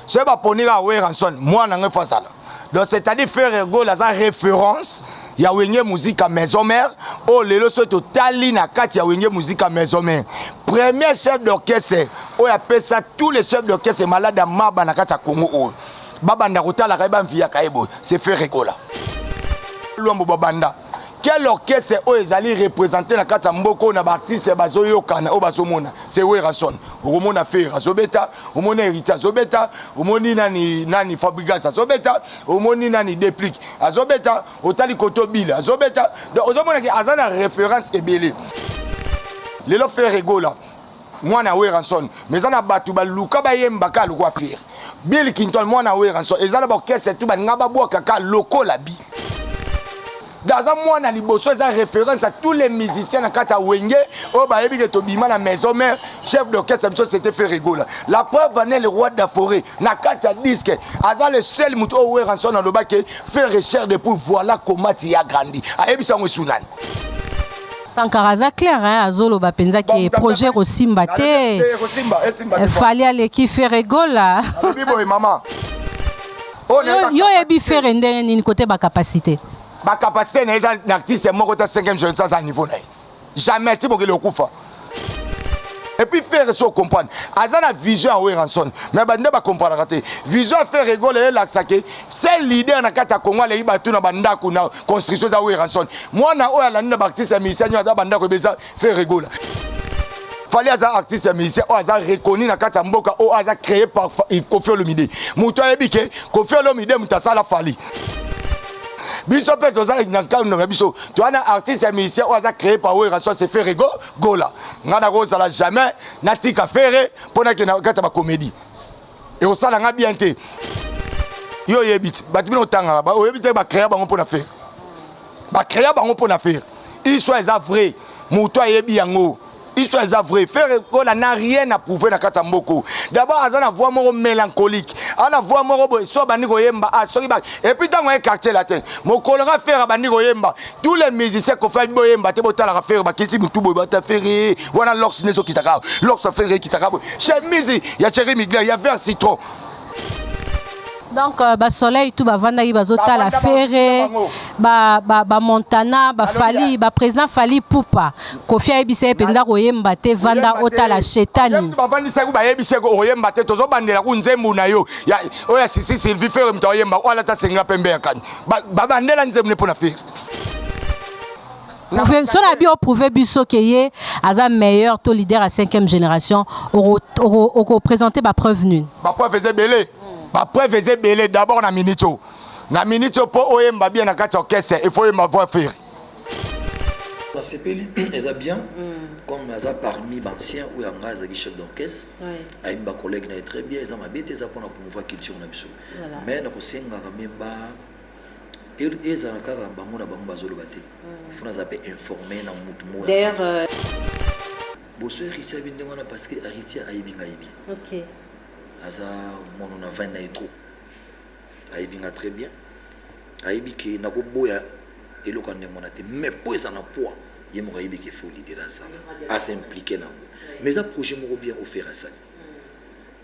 c'est pas pour dire ouais ranson moi n'en fais ça. Donc c'est-à-dire faire go la référence ya wenge musique à maison mère oh lelo so totali na kati ya wenge musique à maison mère. Premier chef d'orchestre oh appelle ça tous les chefs d'orchestre malade à maba na kati ya Congo oh. Baba ndakota la kaiba mvia kaebo c'est faire rigola. Luambo babanda quel orchestre o ezali représenter na kata mboko na ba artiste bazoyo kana o bazomona c'est Weranson omona faire azobeta omona Héritier azobeta omoni nani Fabrigas azobeta omoni nani Déplique azobeta otali Kotobila azobeta donc ozomona ki azana référence ebele lelo faire rigola mwana Weranson mais ana batu baluka bayemba ka lokwa faire Bill Clinton mwana Weranson ezala ba orchestre tout ba ngaba boka ka lokola bi dans un mois, liboso ça référence à tous les musiciens na kata wenge o ba yebi ke to bima na maison mère chef d'orchestre c'était fait rigola. La preuve en est le roi de la forêt na kata disque aza le seul muto o Weranson na loba ke faire recherche de pour voilà comment il a grandi. A yebi sango sunan. Sankaraza clair hein azolo ba penza ki projet Rosimba te. Fallait aller qui faire rigola. Bibo maman. Yo yebi faire ndenge ni côté ba capacité. Ma capacité n'est pas d'actif, c'est mon côté 5e jeune sans niveau. Jamais tu peux le couper. Et puis faire ça comprendre. Azana vision à Weranson. Mais bande ba comprendre raté. Vision faire rigoler l'axaké. C'est leader na kata Congo les batu na banda kuna construction za Weranson. Moi na oya la na artiste musicien na banda ko beza faire rigoler. Fallait aza artiste musicien o aza reconnu na kata mboka o aza créé par Koffi Olomide. Muto ebike Koffi Olomide mutasala fali. Biso peut toza na kanda na biso to ana artiste musicien oza créé par Weranson c'est fait rigola ngana ko sala jamais na tika faire pona ke na kata ba comédie et au sala nga bien te yo yebit ba tibino tanga ba o yebite ba créer bango pona faire ba créer bango pona faire il soit vrai muto yebi yango il soit vrai faire rigola n'a rien à prouver na kata mboko d'abord azana voix moko mélancolique ana voix moko boy so bandi ko yemba a soki ba et puis dans un quartier latin mon kolora faire bandi ko yemba tous les musiciens ko fait boyemba te botala faire ba kiti mutu boy ba ta faire wana lox neso kitaka lox faire kitaka chemise ya chéri migler ya vert citron. Donc ba soleil tout ba vanda ki bazota la ferre ba Montana ba Fali ba président Fali Poupa Koffi ebise penza koyemba te vanda ota la chetani ba vandi sa ku ba ebise ko oyemba te tozo bandela ku nzembu na yo ya oya sisi Sylvie faire mtoyemba wala ta senga pembe ya kani ba bandela nzembu ne pona faire. Son abi au prouvé biso keye aza meilleur to leader à 5e génération au présenter ba preuve nune. Ba preuve faisait belé. Ba preuve faisait belé d'abord na minito. Na minito po oyemba bien na kati orchestre, il faut ma voix faire. La CPL est bien comme ça parmi anciens ou yanga za chef d'orchestre. Ay ba collègue na très bien, ça m'a bien ça pour promouvoir culture na biso. Mais na ko senga ka memba ils ont encore bango na bango bazolo baté. Il faut nous appeler informer na mutu mo. D'ailleurs bosso Héritier binde wana parce que Héritier ayibinga yibi. OK. Aza mon on a 20 na trop. Ayibinga très bien. Ayibi ki na ko boya eloka ndenge mona te mais pour ça na poids yemo ayibi ki faut leader ça à s'impliquer na. Mais ça projet mo bien offert à ça.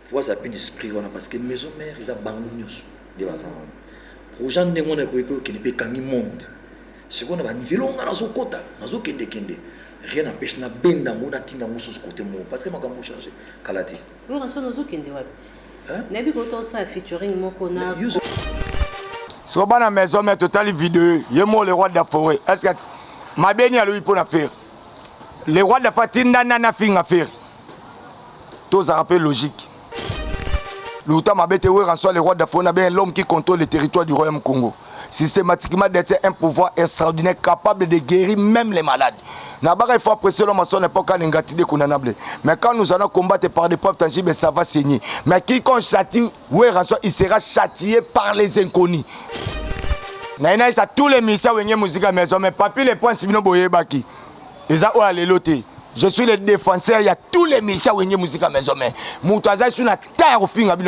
Faut ça peine esprit wana parce que maison mère ils a bango nyos de la ça. Projet ndenge mona ko epe ki ne kangi monde. Ce qu'on a ba nzilonga na zokota na zokende kende. Rien n'empêche na benda mona tinda musu ce côté mo parce que makambo changer kalati. Oui, on s'en zokende wapi. Hein? Nabi ko to ça featuring moko na so bana maison mais total vidéo yemo le roi de la forêt est-ce que ma beni a lui pour la faire le roi de la fatinda na finga faire tout ça rappelle logique l'outa ma bête Weranson le roi de la forêt bien l'homme qui contrôle le territoire du royaume Congo systématiquement d'être un pouvoir extraordinaire capable de guérir même les malades. Il faut apprécier l'homme à son époque mais quand nous allons combattre par des preuves tangibles, ça va saigner. Mais quiconque châtie Weranson, il sera châtié par les inconnus. Tous les ministères de musique à maison, mais papi les points Sibino Boyebaki. Je suis le défenseur, il y a tous les ministères de musique à maison, mais Moutaza sur la terre au fin de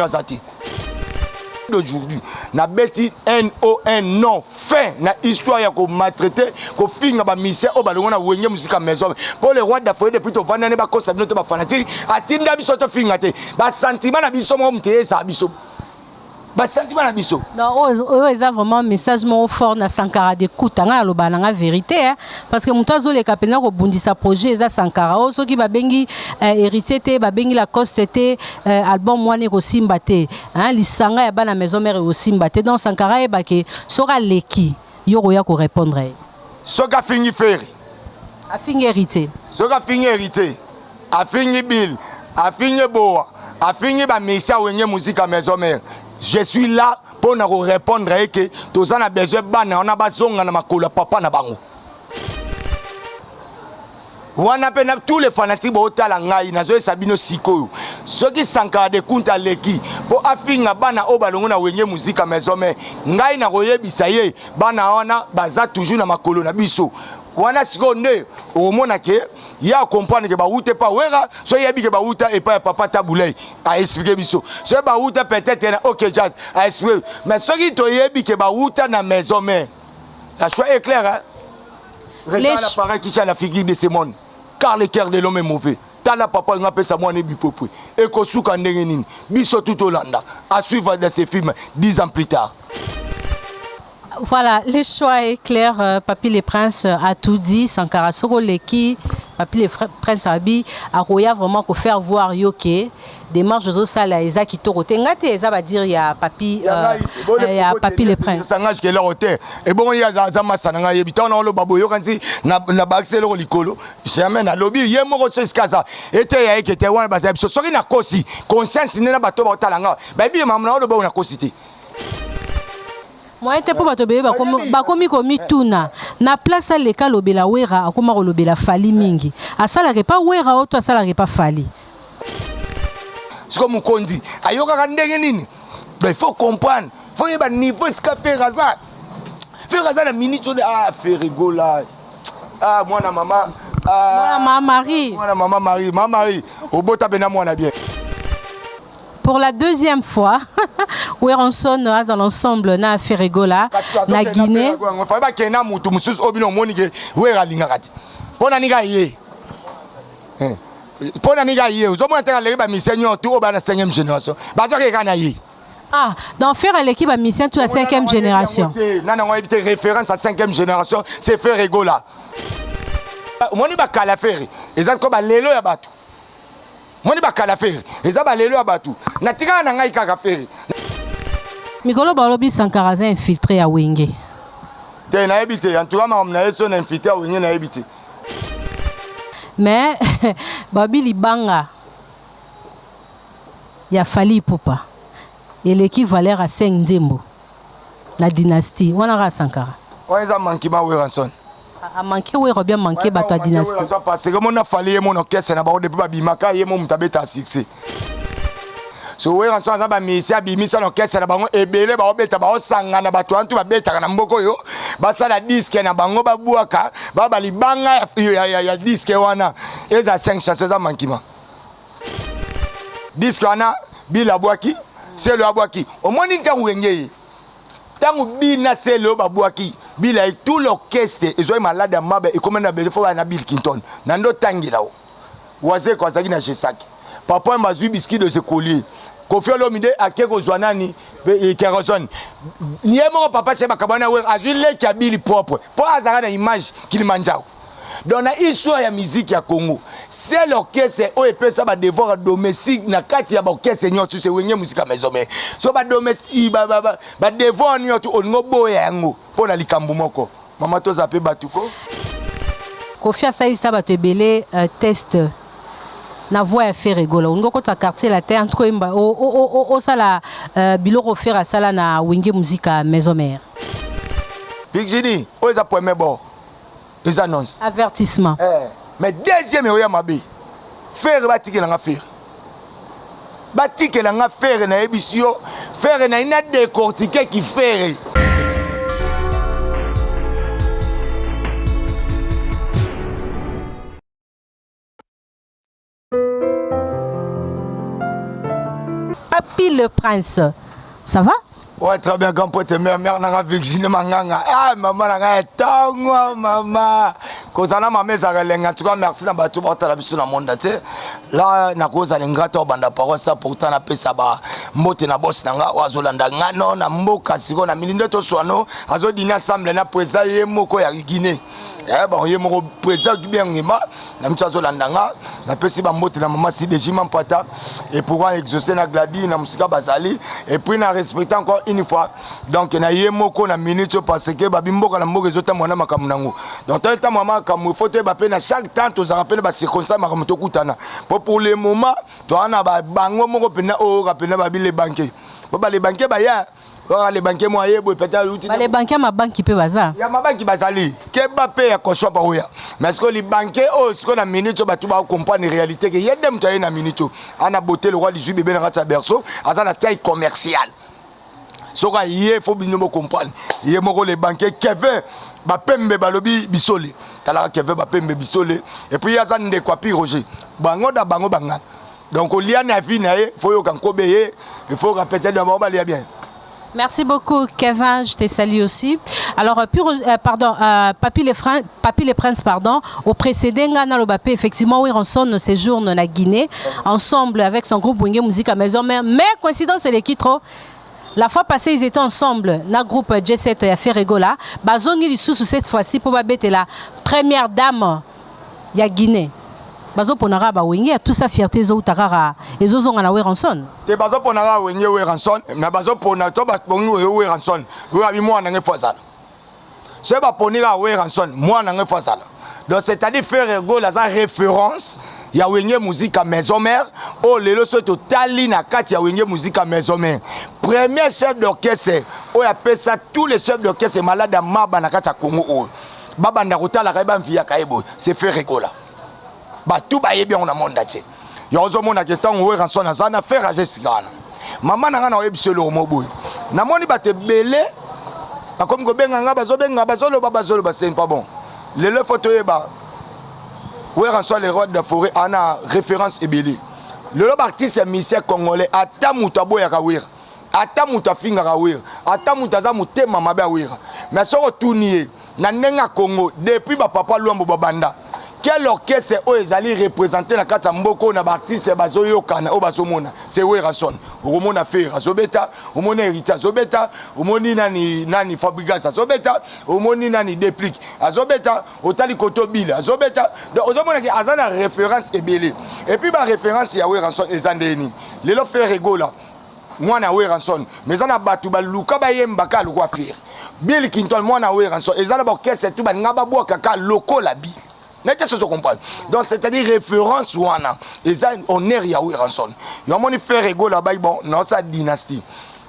d'aujourd'hui na beti NON non fin na histoire ya ko maltraiter ko finga ba mission o balongo na wenge musique maison pour le roi d'Afrique depuis to vanane ba ko sabino to ba fanatique atinda biso to finga te ba sentiment na biso mo mteye sa biso sentiment na biso. Non, ils ont vraiment un message fort na Sankara d'écoute, la vérité, hein, parce que muta zo le kapena ko bundisa projet za Sankara o so ki ba bengi héritier te ba bengi la coste te album mwane ko simba te, hein, lisanga ya bana maison mère ko simba te, donc Sankara e ba ke sora leki yoko ya ko répondre. Soka fingi faire. A fingi héritier. Soka fingi héritier. A fingi bill, a fingi boa, a fingi ba misia wenye musique à maison mère. Je suis là pour nous répondre et que tous on a besoin de on a besoin de makolo papa na bango. On appelle tous les fanatiques au talangai na zo sabino siko. Ceux qui Sankara de kunta leki pour afinga bana obalongo na wenye musique à maison mais ngai na koyebisa ye bana wana baza toujours na makolo na biso. Wana seconde au mona ke ya comprendre que ba outé pas wera so yebi que ba outa et pas papa taboulay a expliquer biso so ba outa peut-être OK jazz a expliquer mais so qui to yebi que ba outa na maison mais la choix est clair hein. Regarde l'appareil qui tient la figure de ce monde car le cœur de l'homme est mauvais tala papa ngapé sa moi ne bipopwe et ko suka ndenge nini biso tout Hollanda à suivre dans ces films 10 ans plus tard. Voilà, le choix est clair. Papi le Prince a tout dit. Sankara Soko Leki, Papi le Prince Abi, a Roya vraiment pour faire voir Yoke. Démarche de Sala, Eza qui torote. Ngate Eza va dire il y a Papi, il y a Papi le Prince. Sangage qui est là au terre. Et bon, il y a Zama Sananga, il y a le babo Yokanti, na baxé le licolo. Jamais na lobby, il y a mon recherche kaza. Et tu es qui était one basé. Sorry na kosi. Conscience n'est pas bateau batalanga. Baby, maman, le bon na kosité. Moi j'étais pour batobé bakomi komi tuna na place leka lobela wera akoma ko lobela fali mingi asala ke pas wera auto asala ke pas fali siko mukonzi ayoka ka ndenge nini il faut comprendre faut y ba niveau ska faire na minute de faire rigola mwana mama mwana Marie obota bena mwana bien. Pour la deuxième fois, Weranson dans l'ensemble na Ferregola, la Guinée. On fait pas qu'il y a mutu musus obino monike wera lingakati. Pona niga ye. Pona niga ye. Vous avez entendu les missions tout au bas de la 5e génération. Bazo ke kana ye. Ah, dans faire l'équipe à mission tout la 5e génération. Non, on a évité référence à 5e génération, c'est Ferregola. Moni ba kala faire. Ezat ko ba lelo ya batu. Moni bakala faire ezaba lelo abatu natika na ngai kaka faire Mikolo balobi Sankara za infiltré à Wenge te na ebité en tout cas ma na eso na infiltré à Wenge na ebité mais babi libanga ya Fali Ipupa et l'équivalent à 5 Nzembo la dynastie wana ka Sankara oza mankima Weranson a manqué ou bien manqué bato dynastie parce que mon a fallu mon orchestre na ba depuis ba bimaka ye mon mutabeta succès so Weranson za ba misia bimisa orchestre na bango ebele ba obeta ba osanga na bato antu ba beta na mboko yo ba sala disque na bango ba buaka ba libanga ya disque wana eza 5 chansons za mankima disque wana bila bwaki c'est le abwaki au moins nta wengeye tangu bina c'est le babwaki bila tout l'orchestre ils ont malade à mabe et comme na belefo na Bill Clinton na ndo tangi lao waze kwa zaki na Jesaki papa mazui biscuit de ce collier Kofi Olomide akeko zwanani e Keroson niemo papa cheba kabana we azui le ki Bill propre pour azara na image Kilimanjaro dans la histoire ya musique ya Congo c'est l'orchestre o epesa ba devoir domestique na kati ya ba orchestre nyoto se wenye musique maison mais so ba domestique ba devoir nyoto ongo boya yango pona likambu moko mama to zape batuko Kofi asaisa bato ebele test na voix ya Ferregola ongo kota quartier la terre entre imba o sala biloko faire sala na Wenge musique maison mère Virginie o eza premier bord les annonces. Avertissement. Mais deuxième, il y a ma bé. Faire batike la faire. Batike la faire na ebisio. Faire na ina décortiquer qui faire. Papi le Prince. Ça va? Ouais, très bien, quand pote mère n'a Virginie Manganga. Ah, maman n'a tongo, maman. kozana mama ezaka en tout cas merci na bato batala biso na monde te là na koza lenga to banda parole ça pourtant na pesa ba mbote na boss nanga wazolanda ngano na mboka siko na milinde to swano azo dina ensemble na président ye moko ya Guinée bon ye moko président qui bien ngima na mtu azolanda nga na pesi ba mbote na mama si dejima mpata et pouvoir exaucer na gladi na musika bazali et puis na respecter encore une fois donc na ye moko na minute parce que ba bimboka na mboka ezota mwana makamu nango donc tant maman comme faut te baper na chaque temps to rappelle ba circonstance makamu to kutana pour le moment to ana ba bango moko pena o rapena ba bile banquier ba les banquiers ba ya les banquiers moyens peut-être les banquiers ma banque qui peut bazar ya ma banque bazali ke ba pe ya koshwa pa oya mais est-ce que les banquiers oh ce qu'on a minute ba tu ba comprendre réalité que yende mtaye na minute ana beauté le roi 18 bébé na rata berceau azana taille commerciale soka yé faut bien comprendre yé moko les banquiers Kevin ba pembe balobi bisole tala Kevin ba pembe bisole et puis azana de quoi pi Roger bango da bango banga donc au lien na vie na ye faut yo kan kobeye il faut répéter d'abord ba lia bien. Merci beaucoup, Kevin. Je te salue aussi. Alors, Papi les Princes, pardon, au précédent, Nalobapé, effectivement, oui, on sonne séjourne en Guinée, ensemble avec son groupe Wenge Musique à Maison Mère. Mais, coïncidence, c'est l'équipe trop. La fois passée, ils étaient ensemble, dans le groupe J7 et Affaire Egola. Bazongi du sous cette fois-ci, pour babette la première dame, ya Guinée. Bazo ponara ba wenge tout sa fierté zo utarara ezo zonga na weranson te bazo ponara wenge weranson mais bazo pona to ba bongi weranson we abi moi na ngefazala c'est ba ponira weranson moi na ngefazala donc c'est-à-dire faire ego la référence ya wenge musique à Maison Mère oh lelo so to tali na kati ya wenge musique à Maison Mère premier chef d'orchestre oh appelle ça tous les chefs d'orchestre malade à maba na kati ya Congo oh baba ndakotala ka ba mvia kaebo c'est faire ego là ba tout ba yebi on a monde ati yo zo mona ke tant we ranson na sana faire azesigana mama na ngana oyebise lo moboy na moni ba te belé ba comme ko benga nga bazolo ba c'est pas bon le photo yeba we ranson les rois de la forêt ana référence ebeli le artiste musicien congolais ata muta boya ka wira ata muta finga ka wira ata muta za mutema mabe wira mais so retourner na nenga Congo depuis ba papa Luambo babanda quel orchestre o ezali représenter na kata mboko na artiste bazoyo kana o bazomona c'est weranson omona faire azobeta omona Héritier azobeta omoni nani Fabrigas azobeta omoni nani Déplique azobeta otali Kotobila azobeta donc ozomona ki azana référence ebele et puis ba référence ya weranson ezandeni lelo faire egola mwana weranson mais ana batu baluka bayemba ka lokwa faire Bill Clinton mwana weranson ezana ba orchestre tout ba ngaba boka ka lokola Bill. N'est-ce pas ce qu'on parle? Donc c'est-à-dire référence wana eza honneur ya weranson yo moni faire ego là-bas bon non sa dynastie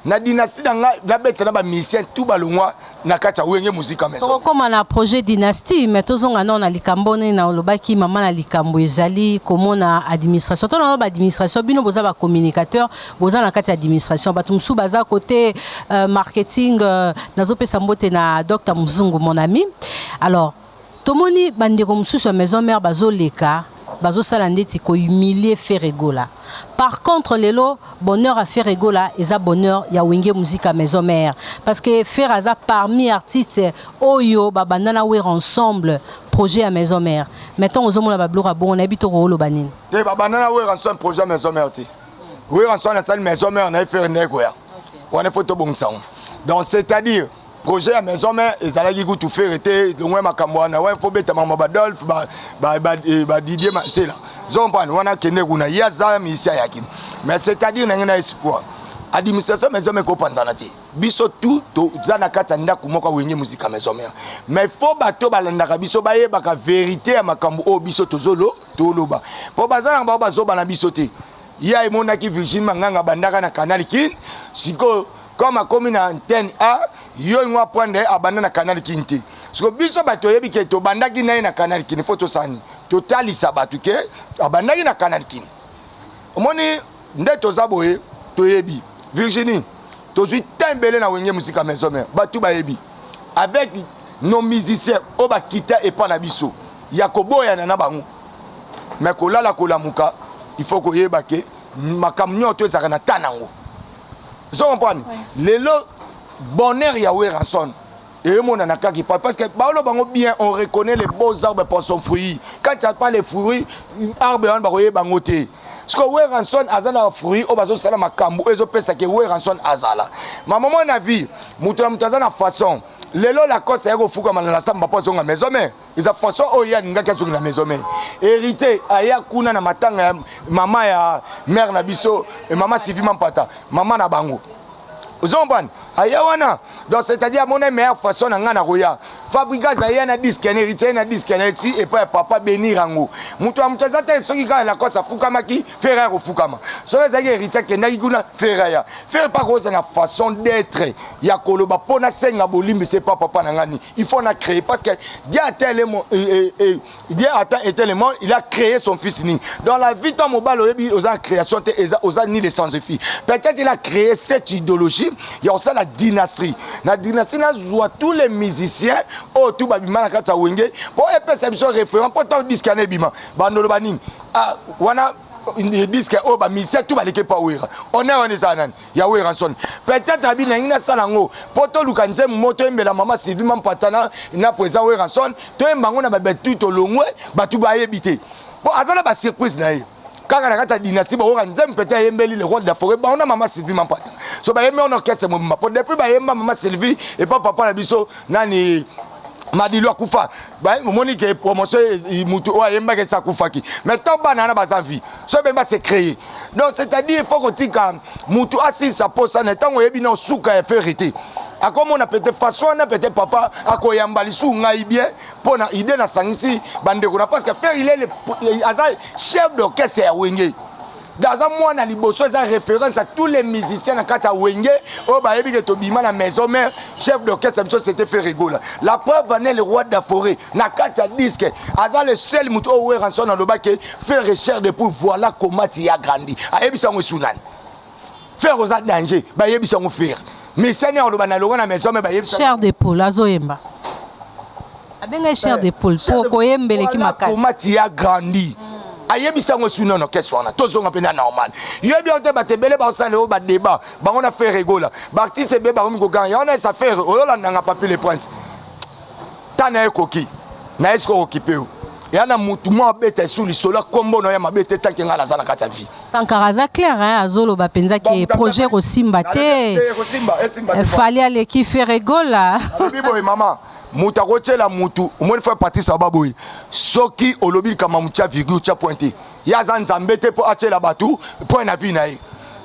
na dynastie na bête na ba musicien tout balongwa na kata wenge musique à Maison comme na projet dynastie mais tozonga na likambo na lobaki mama na likambo ezali comment na administration to na ba administration bino boza ba communicateur boza na kata administration bato musu baza côté marketing nazo pesa mbote na Dr Mzungu mon ami alors tomoni bandeko mususu ya Maison Mère bazoleka bazosala ndeti ko humilier faire egola par contre lelo bonheur à faire egola eza bonheur ya wenge musique à Maison Mère parce que faire aza parmi artistes oyo babandana wer ensemble projet à Maison Mère mettons ozomona ba blora bon na bito ko lobanini te babandana wer ensemble projet Maison Mère ti wer ensemble na salle Maison Mère na faire negoya on est photo bon sang donc c'est-à-dire projet à Maison Mère ezalaki kutu faire été loin makamwana ouais faut beta mama Badolphe ba Didier Masela zompa wana kende kuna yaza misia yaki mais c'est-à-dire na espoir administration Maison Mère ko panzana ti biso tout to zana kata ndako moko wenye musique à Maison Mère mais faut bato balanda biso baye baka vérité ya makambo o biso tozolo toloba po bazana ba bazoba na biso te ya emona ki Virgin Manganga bandaka na Canal Kin siko comme a commune antenne A yo ngwa prendre abanda na Canal Kinti parce que biso bato yebi ke to bandaki na Canal Kin photo sani totali sabatu ke abandaki na Canal Kin omoni ndeto zaboye to yebi Virginie to zui tembele na wenge musique à Maison Mère batu ba yebi avec nos musiciens o ba kita et pas na biso yakobo ya na bango mais ko lala ko lamuka il faut ko yeba ke makamnyo to ezaka na tanango. Vous comprenez? Le bonheur ya weranson Et mon anaka qui parle parce que bien on reconnaît les beaux arbres pour son fruit. Quand tu n'as pas les fruits, arbre on va bangoter. Parce que ouais ranson azana fruit au bazo sala makambo ezo pesa que ouais ranson azala. Ma maman na vie, mutu mutazana façon. Lelo la cause ego fuka malala samba poso nga maison mais ils a façon o ya nga kaso na maison mais hérité aya kuna na matanga mama ya mère na biso et maman Sylvie Mampata maman na bango. Zomban ayawana donc c'est-à-dire mon meilleure façon na ngana roya fabrica za na disque na hérité na disque na ti et pas papa bénir rango mutu amutaza te soki ka la cause fukama ki frère fukama so za hérité ke na kuna frère faire pas cause na façon d'être ya koloba pona senga bolimbi c'est pas papa na ngani il faut na créer parce que Dieu a tellement Dieu a tellement il a créé son fils ni dans la vie ton mobile aux création aux ni les sans filles peut-être il a créé cette idéologie il y a aussi la dynastie. La dynastie, nous tous les musiciens, oh, tout babima, kata wenge, pour épaissir référent, pour tant disque à nebima, bandolo baning, ah, wana, disque, oh, bah, musicien, tout va l'équipe pas ouïr. On est ça, il y a ouïr en son. Peut-être, à bien, il y a ça, lango, pour tout le cancer, moto, mais la maman, Sylvie Mampata, il n'a présent ouïr en son, tout le monde a battu tout le long, bah, tout va habiter. Bon, à ça, la surprise, naïe. Quand on a une dynastie, on a le roi de la forêt, on a maman Sylvie Mampata. So, on a orchestre, depuis maman Sylvie et pas papa la biso, nani Madilo Akufa. Monique est promotion, il m'a dit ça Kufaki. Mais tant que on a pas vie, ce même c'est créé. Donc, c'est-à-dire, il faut qu'on dise que Moutou assis sa pose, en étant où il y a un souk à faire hériter. A comme on a peut-être façon, on a peut-être papa, à quoi yambali sou ngai bien, pour na idée na sangisi, bande qu'on a parce que faire il est le chef d'orchestre à Wenge. Dans un mois, on a liboso ça référence à tous les musiciens à Kata Wenge. Oh bah ebi que tobima la maison mère, chef d'orchestre c'était fait rigoler. La preuve venait le roi de la forêt, na Kata disque. Aza le seul muto owe ranson dans le bac faire recherche de pour voilà comment il a grandi. A ebi sango sunan. Faire aux danger, bah ebi sango faire. Mais c'est la maison mais cher d'épaule azoyemba abenga cher d'épaule pour koyembele ki makasi comment tu as grandi ayebisa ngo suno no question na tozonga pena normal yebi on te batebele ba sale o ba débat ba on a fait rigola ba artiste be ba ko gagner on a ça faire o la nanga papi le prince tana ekoki na esko occupé et ana mutu mo bete sous le sol kombo no ya mabete tanki ngala sana kata vie Sankaraza clair hein azolo ba penza ki projet Rosimba te fallait aller qui fait rigola bibo maman muta kochela mutu umoni fa partie sababoy soki olobi kama mucha virgule cha pointé ya zanzambe te po achela batu point na vie na ye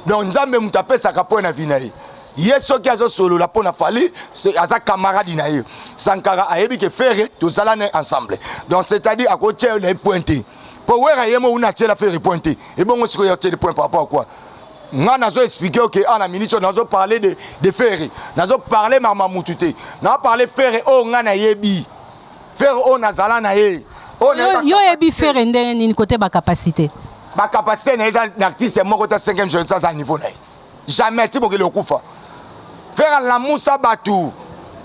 donc nzambe muta pesa ka point na vie na ye yeso ki azo solo la pona fali aza camarade na ye Sankara ayebi ke faire tout ça là ensemble donc c'est-à-dire à côté les pointé pour wera yemo una chela faire pointé et bon on se regarde les points par rapport à quoi nga nazo expliquer que ana ministre nazo parler de faire nazo parler mama mutute na parler faire o nga na yebi faire o nazala na ye yo yebi faire ndenge ni côté ba capacité na artiste moko ta 5e jeune ça niveau na jamais ti bokele okufa faire la musa batu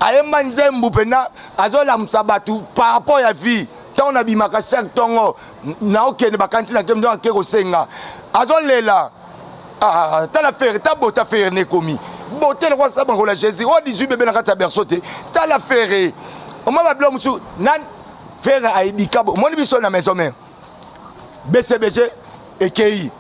ayemba nzembu pena azo la musa batu par rapport à vie tant na bimaka chaque tongo na okene bakanti na kemdo akeko senga azo lela ah ta faire ta bota faire ne komi boté le roi sabango la Jésus o 18 bébé na kata bersote ta la faire o ma ba blo musu nan faire aidikabo moni biso na maison mère BCBG et KI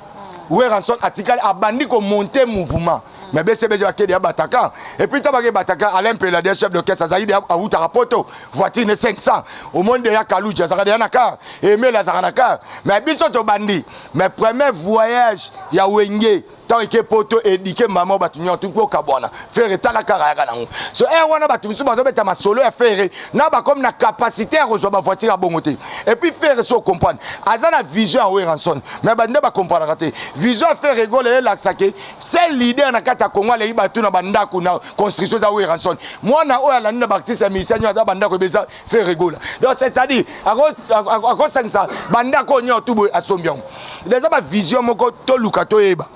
où est rançon article abandi ko monter mouvement mais BCBG va kédia bataka et puis tabake bataka Alain Pelade chef d'orchestre Zaïdi a outa rapoto voiture ne 500 au monde ya Kalouja ça na car et mais la zaranaka mais biso to bandi mais premier voyage ya Wenge tant que poto éduquer maman batunyo tout ko kabwana faire tala karaka nango so wana batumisu bazo beta ma solo ya faire na ba comme na capacité à rejoindre voiture à bongoté et puis faire so comprendre azana vision à rançon mais bande ba comprendre raté vision faire rigoler l'axaké c'est l'idée na kata Congo les batu na banda kuna construction za rançon moi na oya la na baptiste missionnaire da banda ko beza faire rigoler donc c'est-à-dire à cause ça banda ko nyo tout asombion déjà ba vision moko to lukato yeba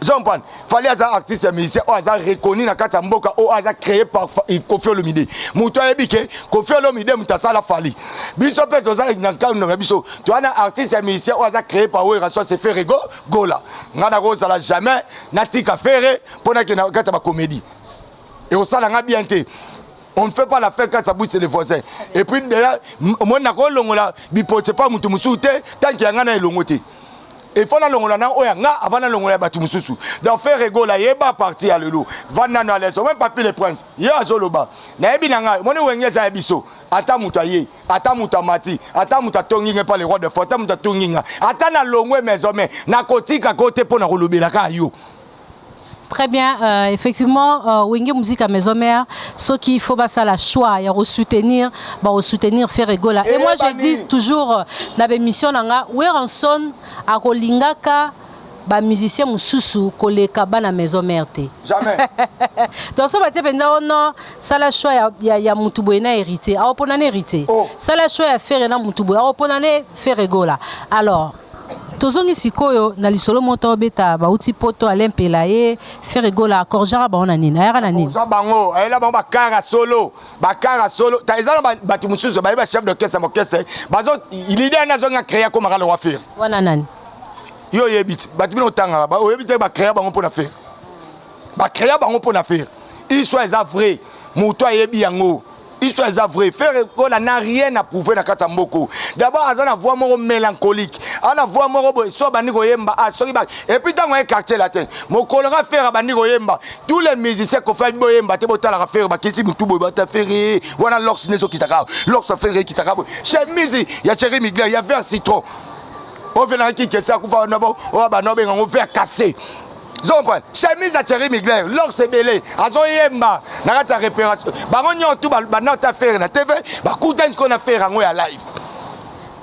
Zompan, fallait avoir artiste musicien, ou avoir reconnu na kata mboka, ou avoir créé par Kofi Olomide. Mouto ebike, Kofi Olomide mutasala fali. Biso pe toza na kanu na biso. Tu as un artiste musicien, ou avoir créé par Weraso se fait rigo, gola. Ngana rosa la jamais, natika faire, pour na kata ba comédie. Et au sala nga bien te. On ne fait pas l'affaire quand ça bouge c'est les voisins. Et puis là, moi nako longola bipote pas mutu musuté tant qu'il y a ngana longoté. Et faut na longola na oyanga avant na longola batu mususu. Donc faire rigola yeba parti à lelo. Vanda na leso même papi les princes. Ya zoloba. Na yebi nanga moni wengeza biso. Ata mutaye, ata mutamati, ata mutatonginga pas les rois de fort, ata mutatonginga. Ata na longwe mezome na kotika kote pona kolobela ka yo. Très bien, effectivement, Wenge Musique à Maison Mère, ce qu'il faut, ça la choix, il y a soutenir, faire rigola. Et moi, je dis toujours dans l'émission, Weranson, à Kolingaka, ba musicien mususu koleka bana Maison Mère. Jamais. Donc, ce matin, non, ça la choix, il y a Moutoubouena hérité, à opponan hérité. Ça la choix, il y a faire un Moutouboua, à opponan faire rigola. Alors, tozongi sikoyo na lisolo moto beta ba uti poto alempela ye faire rigola akordjara ba ona nini ayaka na nini za bango ayela ba bakara solo ta ezala batu mususu ba chef d'orchestre orchestre bazo l'idée na zonga créer comme ngalo wa faire wana nani yo yebit batu bino tanga ba yebit ba créer bango pour na faire ba créer bango pour na faire il soit vrai muto ayebi yango. Histoire est vrai. Faire rigola n'a rien à prouver dans Katamboko. D'abord, on a voix mélancolique. On a voix so banigo yemba et puis dans un quartier latin. Mon collègue faire banigo yemba. Tous les musiciens qu'on fait boyemba, te bota la faire ba kiti mutu boy bata faire. Voilà l'ox neso kitaka. L'ox faire kitaka. Chez musique, il y a Thierry Migler, il y a Vert Citron. On fait qui que ça qu'on va no ba no ben on fait casser. Zompon, chemise à Thierry Migler, l'or c'est belé, azo yemba, nakata réparation. Bango tout ba nota faire na TV, ba kuta ce qu'on a fait en live.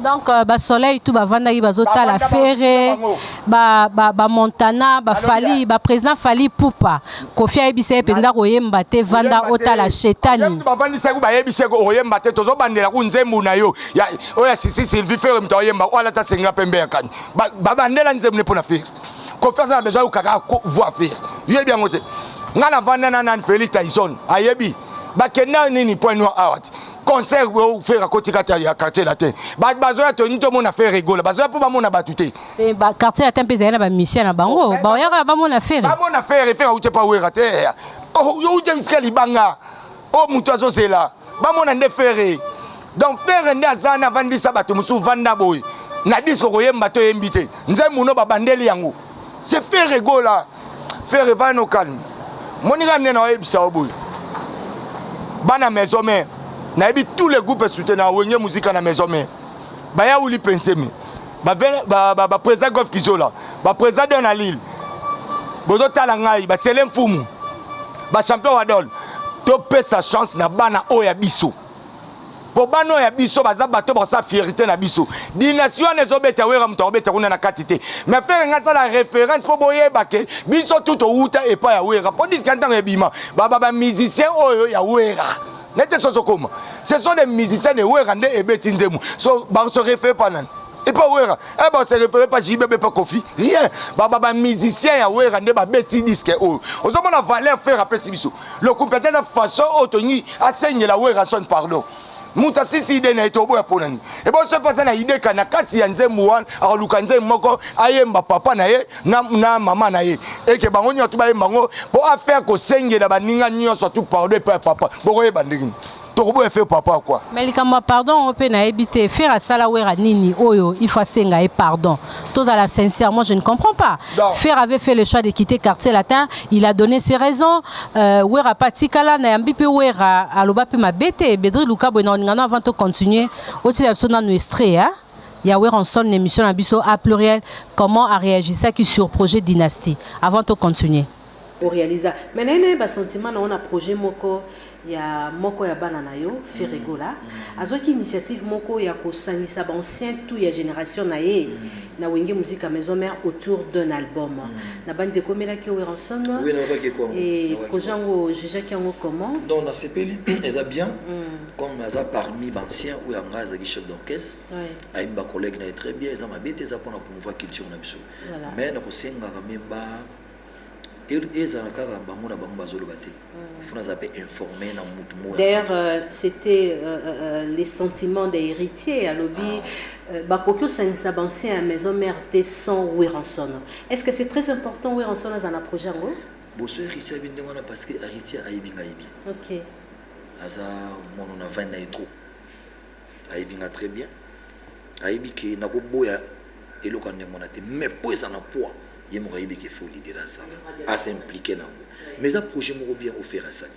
Donc ba soleil tout ba vanda yi bazota la ferre, ba Montana, ba Fali, ba président Fali Poupa. Kofi ayebise penda ko yemba te vanda ota la chetani. Ba vandi seko ba yebise ko yemba te tozo bandela ku nzembu na yo. Ya oya sisi Sylvie faire mto yemba wala ta senga pembe yakani. Ba bandela nzembu ne pona faire. Confiance à besoin ou kaka voix faire. Yé bien ngote. Ngana vanda na Félix Tyson. Ayebi. Ba kena nini point noir awat. Concert ou faire à côté ya quartier latin. Ba bazoya to nito mona faire rigola. Bazoya pour ba mona batute. Et ba quartier latin pesa na ba mission na bango. Ba yaka ba mona faire. Ba mona faire ou te pas wera te. Oh yo je miska libanga. Oh muto azo sela. Ba mona nde faire. Donc faire nde azana vandi sabatu musu vanda boy. Na disco ko yemba to yembite. Nze muno ba bandeli yango. C'est faire rigola. Faire vano calme. Monika nena ebisa oboy. Bana Maison Mère. Naebi tous les groupes soutiennent Wenge Musique à la Maison Mère. Baya ouli pensemi. Ba président Golf Kizola. Ba président de Lille. Bodo talangai ba Selem Fumu. Ba champion Wadol. To pe sa chance na bana oya biso. Po bano ya biso baza bato ba sa fierté na biso. Dination les obeta wera mutobeta kuna na katite. Mais faire ngasa la référence po boyeba ke biso tout outa et pas ya wera. Po diskantango ebima. Ba musicien oyo ya wera. N'était ce comment? Ce sont des musiciens de wera nde ebeti nzemu. So ba se réfère pas nan. Et pas wera. Eh ba se réfère pas JBB pas Kofi. Rien. Ba musicien ya wera nde ba beti disque oyo. Ozoma na valeur faire apesi biso. Le compétence façon otoni enseigne la wera son pardon. Muta sisi ide na etobo ya ponani. Et bon se passe na ide kana kati ya nzembu wan akaluka nzembu moko ayemba papa na ye na mama na ye. Et que bango nyoto ba yembango pour affaire ko senge na baninga nyoso tout pardon pe papa. Boko ye bandingini. Tokobo fait papa quoi. Mais les camarades pardon on peut na habiter faire à sala wera nini oyo il faut senga et pardon. Tous à la sincèrement je ne comprends pas. Faire avait fait le choix de quitter quartier latin, il a donné ses raisons. Wera patikala na yambi pe wera aloba pe mabete Bedri Luka Bona ngana avant de continuer aussi la personne nous extrait hein. Il y a Weranson une émission à biso à pluriel comment a réagi ça qui sur projet dynastie avant de continuer. Pour réaliser. Mais il y a un sentiment, on a un projet moko, il y a moko ya banana yo, faire rigola. Azo qui initiative moko ya ko sanisa ba ancien tout ya génération na ye na Wenge Musique à Maison Mère autour d'un album. Na bande ko mela ki Weranson. Oui, na ba ki quoi. Et projet ngo juge ki ngo comment? Donc na CPL ils a bien comme ça parmi anciens ou en gaz qui chef d'orchestre. Ouais. Ay ba collègue na très bien, ils ont mabete ça pour promouvoir culture na biso. Mais na ko senga ka memba D'ailleurs, c'était les sentiments des héritiers à l'objet. Bakokyo Saint-Sabancien à Maison Mère sans Weranson. Est-ce que c'est très important Weranson dans un projet? Bon, ce héritier parce que héritier a bien. Ok. aza mono na vin na trop ayebi nga très bien ayebi ke nakoboya eloko ndenge mona te mais po eza na poids ye moko ayebi ke fo leader asala asimplike nango mais eza projet moko bien offert asali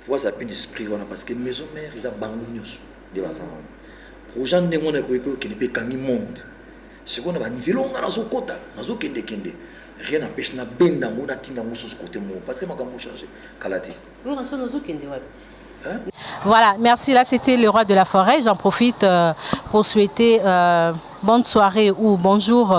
fois apeine esprit wana parce que maison mère eza bango nyonso nde bazala projet ndenge wana ekoyebi okende mpe ekangi monde sikoyo na banzela onga nazokota nazokendekende rien n'empêche na benda yango natinda yango susu côté moko parce que makambo changé kala te Voilà, merci. Là, c'était le roi de la forêt. J'en profite pour souhaiter bonne soirée ou bonjour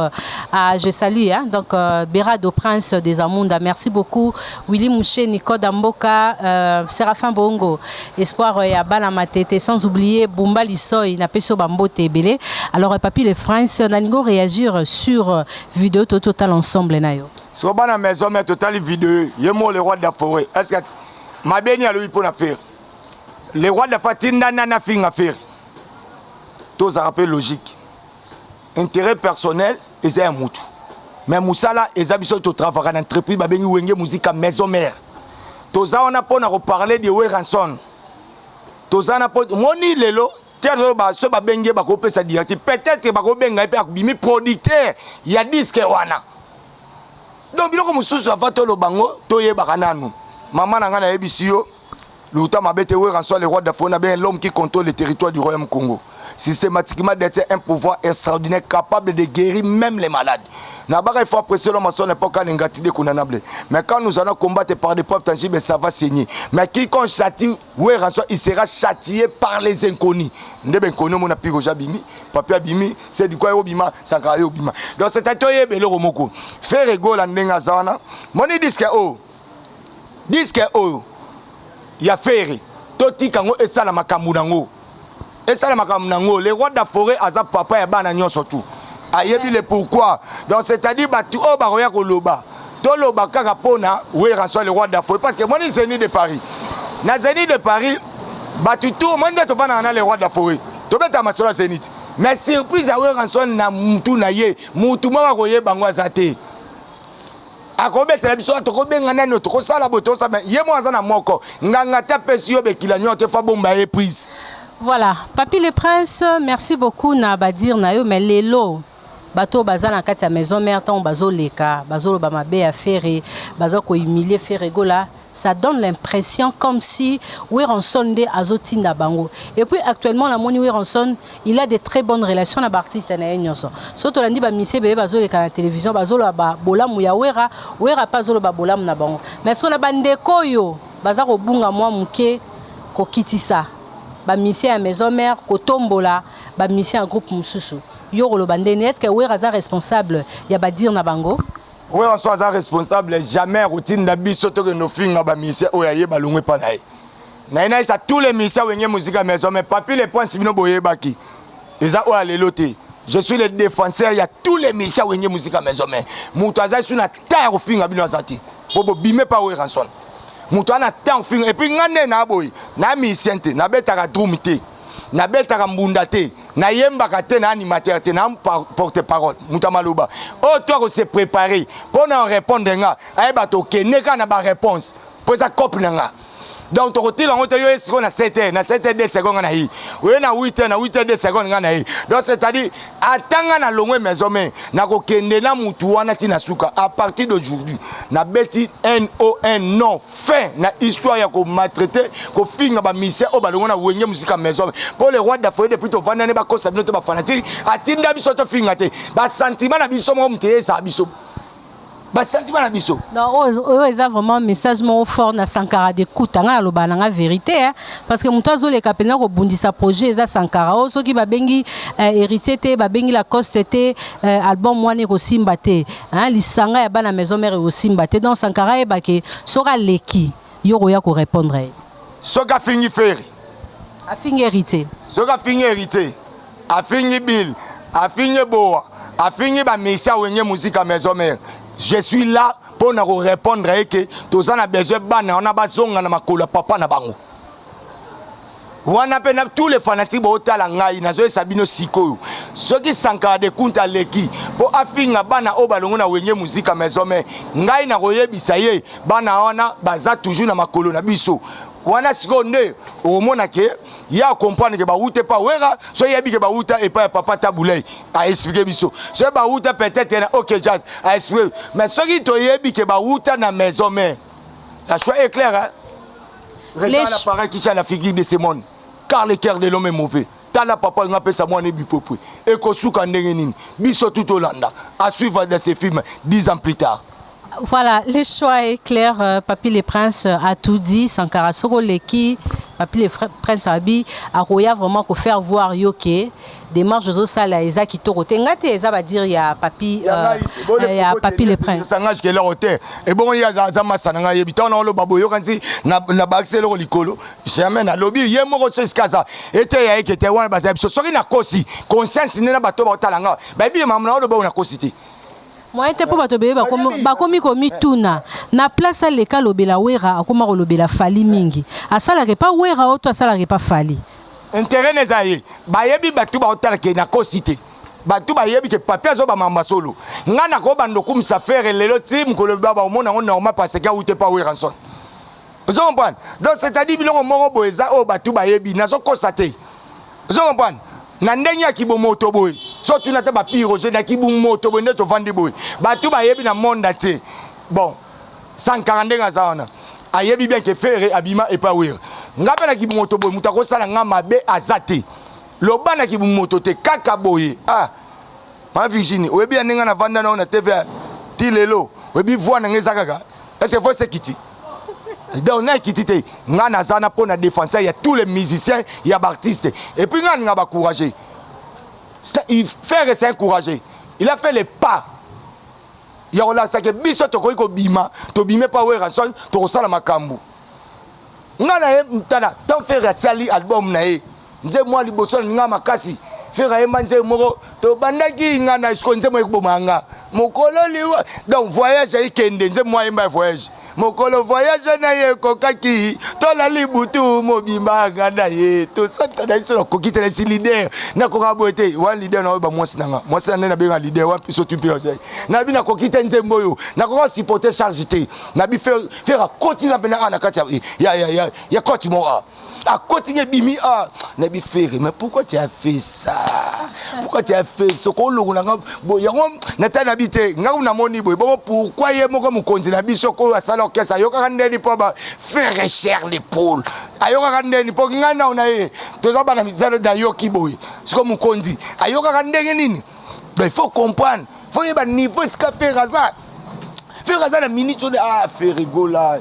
à, je salue, hein, donc Bérado Prince des Amunda. Merci beaucoup. Willy Mouché, Nico Damboka, Séraphin Bongo, Espoir Yabana Matete, sans oublier Bumba Lissoy, Napeso Bambo Tebele. Alors, Papi le France, Nango réagir sur vidéo total ensemble. Sur la maison, mais total vidéo, Yemo le roi de la forêt. Est-ce que ma béni a lui pour la faire? Les rois de la fatinda nana fin à faire. Tout ça rappelle logique. Intérêt personnel, ils ont un moutou. Mais Moussala, ils ont un travail en entreprise, ils ont une musique à maison mère. Tout ça, on a pas reparlé de Weranson. Tout ça, on a pas. Moni lelo, tiens, ce babengé, bakopé sa directive. Peut-être que bakobengé, il y a producteur, il y a disque wana. Donc, il y a comme sous la fato le bango, toye bakananu. Maman n'a pas ebisio. L'outa mabete Weranson, le roi d'Afrique, l'homme qui contrôle le territoire du royaume Congo. Systématiquement d'être un pouvoir extraordinaire capable de guérir même les malades. Il faut apprécier l'homme à son époque condamnable. Mais quand nous allons combattre par des preuves tangibles, ça va saigner. Mais quiconque châtie Weranson, il sera châtié par les inconnus. Ndebe inconnus, mon appui Roja Bimi, Papa Bimi, c'est du quoi Obima, Sankara Obima. Donc c'est un toye belo romoko. Faire rigole en Nengazana. Moni disque oh. Disque oh. Il y a Ferry. Toti Kango et ça la Makamunango. Et ça la Makamunango. Les rois de la forêt, Azap Papa et Banagnon surtout. Ayebi le pourquoi. Donc c'est-à-dire, tu oh baroya koloba. Toloba Kakapona, Weranson le roi de la forêt. Parce que moi, je suis de Paris. Na Zénith de Paris, batu tout, moi, je suis le roi de la forêt. Tu peux t'amasser la Zénith. Mais surprise à Weranson, na Moutou Naye, Moutou Mawakoye Bangwazate. Akobetela biso tokobenga nano tokosala boto sa ye mwaza na moko nganga ta pesi yo bekila nyote fa bomba e prise. Voilà, Papi le Prince, merci beaucoup na badir na yo mais lelo bato bazana kati ya maison mère tant bazo leka bazo ba mabe a faire bazo ko humilier faire gola. Ça donne l'impression comme si Weranson de azotinda bango. Et puis actuellement la moni Weranson, il a de très bonnes relations avec l'artiste na nyonso. Surtout lundi ba mise bebe bazo le la télévision bazo la ba bolamu ya wera pas zo ba bolamu na bango. Mais sur la bande koyo baza ko bunga mwa muke ko kitisa. Ba mise à maison mère ko tombola ba mise en groupe mususu. Yo lo bande est-ce que wera za responsable ya ba dire na bango? Oui, on soit responsable, jamais routine d'abisso que nos filles ont mis au yaye balongwe panaï. Naina ça tous les missions où musique à maison mais papi les points sibino boye baki. Ils ont allé loter. Je suis le défenseur, il y a tous les missions où musique à maison mais moutaza sur na terre au fin abino azati. Bobo bime pa Weranson. Moutana terre au fin et puis ngane na boy na misente na betaka drumite. Na betaka mbundate. Na yemba kate na animateur te na porte-parole mutamaloba oh toi ko se préparer pour na répondre nga ay bato keneka na ba réponse pour ça cop nga donc to retire en te yo est na 7h na 7h 2 secondes na hi oui na 8h na 8h 2 secondes nga na hi donc c'est-à-dire atanga na longwe maison mais na ko kende na mutu wana ti na suka à partir d'aujourd'hui na beti non fin na histoire ya ko maltraiter ko finga ba mission o balongo na wenge musique maison pour les rois d'Afrique depuis to vanda ne ba ko sabino to ba fanatique atinda biso to finga te ba sentiment na biso mo mte sa biso. Non, ils ont vraiment un message fort dans Sankara d'écoute, la vérité, parce que Moutazo les capitaines au bondi sa projet, ils ont Sankara, ceux qui va bengi hérité, va bengi la coste, album moi n'est aussi mbaté, l'issanga ya bana maison mère aussi mbaté, donc Sankara est baké, sera leki, yoroya ko répondre. Ce qu'a fini faire, a fini hérité, ce qu'a fini hérité, a fini bill, a fini boa, a fini ba messa ou musique à maison mère. Je suis là pour nous répondre et que tous on a besoin de bana on a besoin de makolo papa na bango. wana pe na tous les fanatiques botala ngai nazo sabino sikoyo soki Sankara de Kunta leki po afinga bana o balongo na wenye muzika mezome ngai na koyebisa ye bana wana baza toujours na makolo na biso wana sikonde omona ke ya comprendre que bauta pas wera so yebi ke bauta et pas papa Taboulay a expliquer biso so bauta peut-être na OK Jazz a expliquer mais soki to yebi ke bauta na mezome la choix est clair hein. Regarde l'appareil qui tient la figure de ce monde. Car le cœur de l'homme est mauvais. Tala papa ngape sa mwana bipopwe. Et kosuka ndengenini. Biso tout Hollanda. À suivre dans ces films 10 ans plus tard. Voilà, le choix est clair. Papi le Prince a tout dit. Sankara Soko Leki, Papi le Prince Abi, a vraiment pour faire voir Yoke. Démarche de Sala Eza qui torote. Ngate Eza va dire il y a Papi, il y a Papi le Prince. Sangage qui est leur hôtel. Et bon, il y a Zama Sananga Yebita, on a le babo Yokanzi, na baxé le Likolo. Jamais na lobby, yé mo ko skaza. Était ya qui était wan bazab. Sori na kosi. Conscience n'est na bato ba talanga. Ba bi mamna o ba na kositi. Moi te po bato beba bakomi komi tuna na place aleka lobela wera akoma lobela fali mingi asala ke pa wera oto asala ke pa fali intérêt nezaye bayebi batu ba otala ke na kosite batu bayebi ke papier zo ba mamba solo ngana ko bando kumisa faire lelo tim ko le baba omona on normal parce que outé pas wera son vous comprenez donc c'est-à-dire bilongo moko boeza o batu bayebi nazo kosate vous comprenez na ndenge ya kibomoto boy so tu nata ba piro je na kibomoto boy neto vandi boy batu ba yebi na monde te bon 140 nga zaona ayebi bien que faire abima et pas wira ngape na kibomoto boy mutako sala nga mabe azate loba na kibomoto te kaka boy ah ma Virginie oyebi ndenge na vanda na TV ti lelo oyebi voix na ngeza kaka est-ce que faut se quitter donc na kitite ngana zana pour na défenseur il y a tous les musiciens il y a artistes et puis ngana ba courager il fait c'est encourager il a fait les pas il y a là ça que biso to ko bima to bime pas wera son to sala makambu ngana e mtana tant faire sali album na e nze moi liboso nga makasi faire e manze moko to bandaki ngana isko nze mo ekbomanga mokolo liwa donc voyage e kende nze moi emba voyage mokolo voyage na ye kokaki to la libutu mobimba ngana ye to santa na iso kokite na si leader na ko kabote one leader na ba mwasi nanga mwasi na na benga leader wa piso tu pio na bi na kokite nze mboyo na ko supporter charge te na bi faire continuer na na kati ya koti mo à continuer bimi ah na bi faire mais pourquoi tu as fait ça pourquoi tu as fait ce ko logo na bo yango na ta na bité nga una moni boy bon pourquoi ye moko mukonzi na biso ko asala okesa yoka ndeni po ba faire cher l'épaule ayoka ndeni po ngana una ye toza bana misalo da yoki boy siko mukonzi ayoka ndenge nini ben il faut comprendre faut y ba niveau ce qu'a fait Raza na minute de ah faire rigola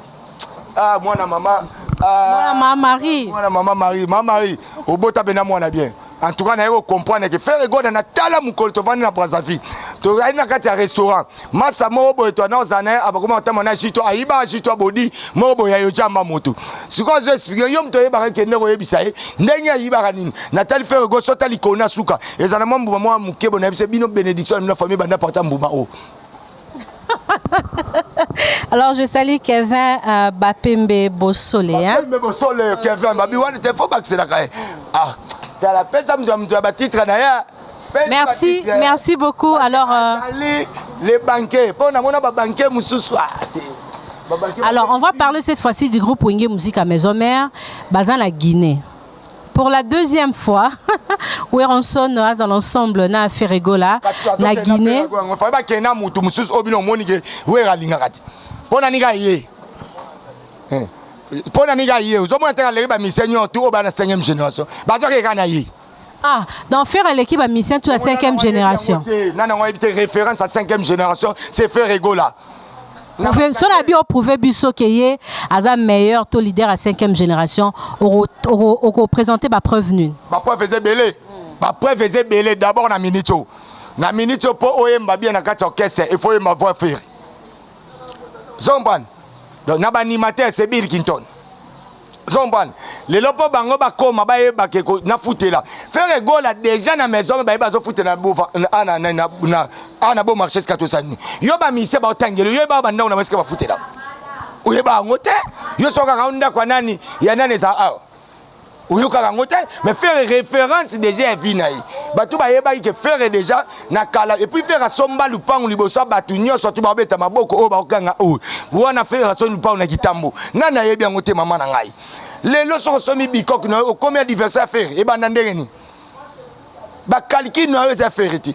ah moi na maman Maman Marie. Maman Marie. Au beau tabena moi na bien. En tout cas, on comprend que faire ego na tala mukolo to vandi na Brazzaville. To na kati ya restaurant. Masa mobo to na ozana abakoma tamana jito aiba jito bodi mobo ya yojamba moto. Siko zo expliquer yo mto yeba ke ndeko yebisa ye. Ndenge ya yiba kanini. Na tali faire ego so tali kona suka. Ezana mbuma moi mukebo na bise bino bénédiction na famille banda porta mbuma o. Alors je salue Kevin Bapembe Bossole. Bapembe Bossole, Kevin, Babi wan te faut baxer la kae. Ah, tu as la pesa mtu ba titre na ya. Merci, merci beaucoup. Alors les banquiers, pour na mona ba banquier mususu. Alors on va parler cette fois-ci du groupe Wenge Musique à Maison Mère, basé la Guinée. Pour la deuxième fois, Weranson a dans l'ensemble na Ferregola, la Guinée. Il faut pas qu'il y ait un moutou mususu obino monique Weralingati. Pona niga ye. Pona niga ye. Vous avez intérêt à mission tout au bas de la 5e génération. Bazo ke kana ye. Ah, donc faire l'équipe à mission toute la 5e génération. Non, on a évité référence à 5e génération, c'est Ferregola. Sur la bio prouvé biso keye aza meilleur taux leader à 5e génération au présenter ma preuve nune. Ma preuve faisait belé. Ma preuve faisait belé d'abord na minito. Na minito po oyemba bien na kati orchestre, il faut yemba voix faire. Zomban. Donc na ba animateur c'est Bill Clinton. Zomban. Le lopo bango ba koma ba yeba ke na futela. Faire gola déjà na maison ba yeba zo futela na bo marché skato sani. Yo ba mise ba otangelo yo ba banda na maske ba futela. Oyeba ngote yo soka kaunda kwa nani ya nane za ah. Oyoka ngote mais faire référence déjà à vie naï batu ba yeba que faire déjà na kala et puis faire somba lupangu liboso batu nyonso tu ba beta maboko o ba okanga o wana faire so lupangu na kitambo nana yebi ngote mama na ngai lelo so somi bikok na combien d'anniversaire faire e banda ndenge ni ba kaliki no eza faire ti.